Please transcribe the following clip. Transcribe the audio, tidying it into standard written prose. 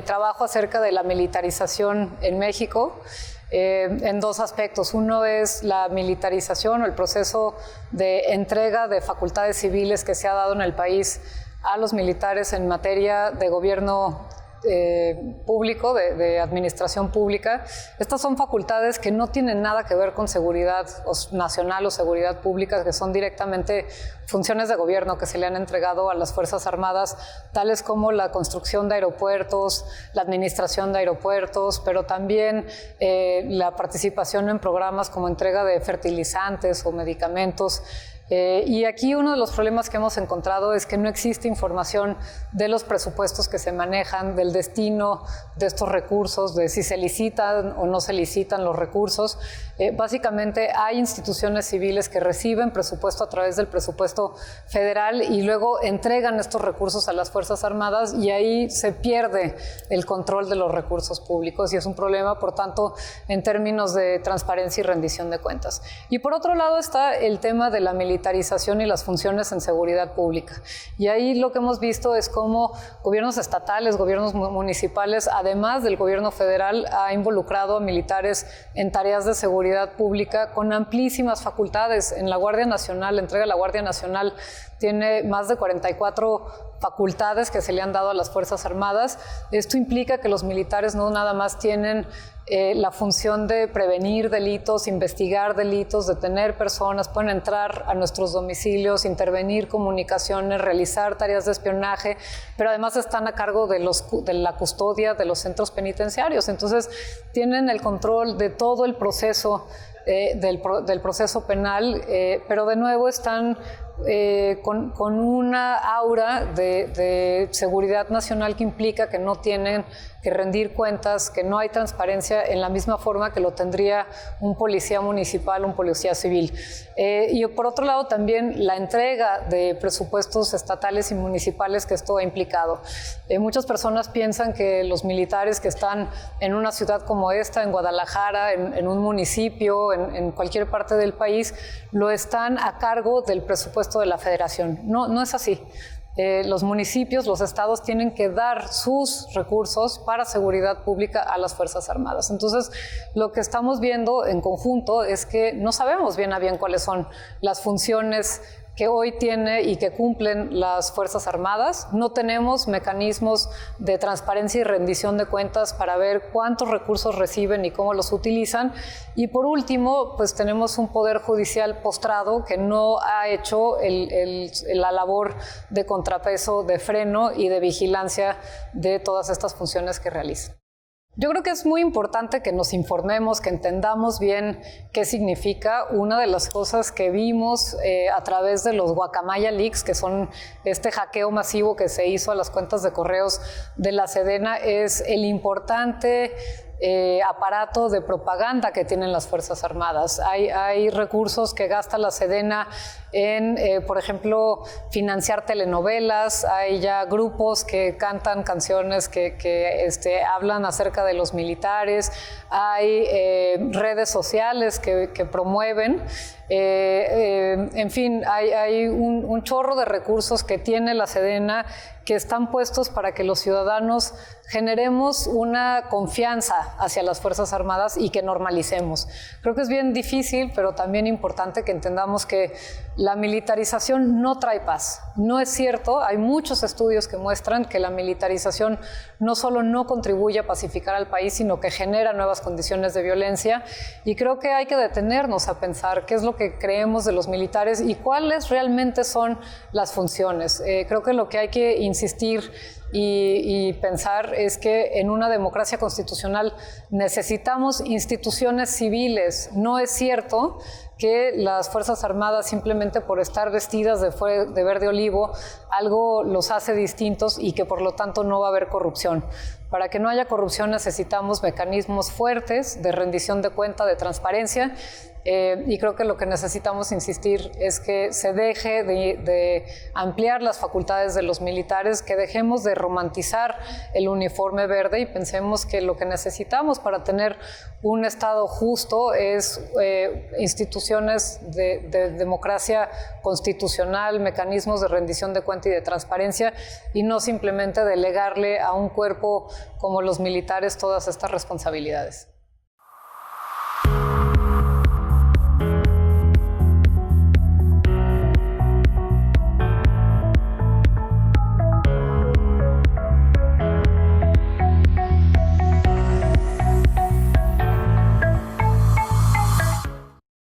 trabajo acerca de la militarización en México en dos aspectos. Uno es la militarización o el proceso de entrega de facultades civiles que se ha dado en el país a los militares en materia de gobierno público, de administración pública. Estas son facultades que no tienen nada que ver con seguridad nacional o seguridad pública, que son directamente funciones de gobierno que se le han entregado a las Fuerzas Armadas, tales como la construcción de aeropuertos, la administración de aeropuertos, pero también la participación en programas como entrega de fertilizantes o medicamentos. Y aquí uno de los problemas que hemos encontrado es que no existe información de los presupuestos que se manejan, del destino de estos recursos, de si se licitan o no se licitan los recursos. Básicamente hay instituciones civiles que reciben presupuesto a través del presupuesto federal y luego entregan estos recursos a las Fuerzas Armadas y ahí se pierde el control de los recursos públicos y es un problema, por tanto, en términos de transparencia y rendición de cuentas. Y por otro lado está el tema de la militarización y las funciones en seguridad pública. Y ahí lo que hemos visto es cómo gobiernos estatales, gobiernos municipales, además del gobierno federal, ha involucrado a militares en tareas de seguridad pública con amplísimas facultades. En la Guardia Nacional, la entrega de la Guardia Nacional tiene más de 44 facultades que se le han dado a las Fuerzas Armadas. Esto implica que los militares no nada más tienen la función de prevenir delitos, investigar delitos, detener personas, pueden entrar a nuestros domicilios, intervenir comunicaciones, realizar tareas de espionaje, pero además están a cargo de la custodia de los centros penitenciarios. Entonces, tienen el control de todo el proceso del proceso penal, pero de nuevo están con una aura de seguridad nacional que implica que no tienen que rendir cuentas, que no hay transparencia en la misma forma que lo tendría un policía municipal, un policía civil. Y por otro lado también la entrega de presupuestos estatales y municipales que esto ha implicado. Muchas personas piensan que los militares que están en una ciudad como esta, en Guadalajara, en un municipio, en cualquier parte del país, lo están a cargo del presupuesto de la Federación. No es así. Los municipios, los estados tienen que dar sus recursos para seguridad pública a las Fuerzas Armadas. Entonces, lo que estamos viendo en conjunto es que no sabemos bien a bien cuáles son las funciones que hoy tiene y que cumplen las Fuerzas Armadas. No tenemos mecanismos de transparencia y rendición de cuentas para ver cuántos recursos reciben y cómo los utilizan. Y por último, pues tenemos un poder judicial postrado que no ha hecho la labor de contrapeso, de freno y de vigilancia de todas estas funciones que realizan. Yo creo que es muy importante que nos informemos, que entendamos bien qué significa. Una de las cosas que vimos a través de los Guacamaya Leaks, que son este hackeo masivo que se hizo a las cuentas de correos de la Sedena, es el importante aparato de propaganda que tienen las Fuerzas Armadas. Hay recursos que gasta la Sedena en, por ejemplo, financiar telenovelas. Hay ya grupos que cantan canciones que hablan acerca de los militares. Hay redes sociales que promueven. En fin, hay un chorro de recursos que tiene la Sedena que están puestos para que los ciudadanos generemos una confianza hacia las Fuerzas Armadas y que normalicemos. Creo que es bien difícil, pero también importante que entendamos que la militarización no trae paz. No es cierto, hay muchos estudios que muestran que la militarización no solo no contribuye a pacificar al país, sino que genera nuevas condiciones de violencia, y creo que hay que detenernos a pensar qué es lo que creemos de los militares y cuáles realmente son las funciones. Creo que lo que hay que insistir y pensar es que en una democracia constitucional necesitamos instituciones civiles. No es cierto que las Fuerzas Armadas, simplemente por estar vestidas de verde olivo, algo los hace distintos y que por lo tanto no va a haber corrupción. Para que no haya corrupción necesitamos mecanismos fuertes de rendición de cuenta, de transparencia, y creo que lo que necesitamos insistir es que se deje de ampliar las facultades de los militares, que dejemos de romantizar el uniforme verde y pensemos que lo que necesitamos para tener un Estado justo es instituciones de democracia constitucional, mecanismos de rendición de cuenta y de transparencia, y no simplemente delegarle a un cuerpo como los militares todas estas responsabilidades.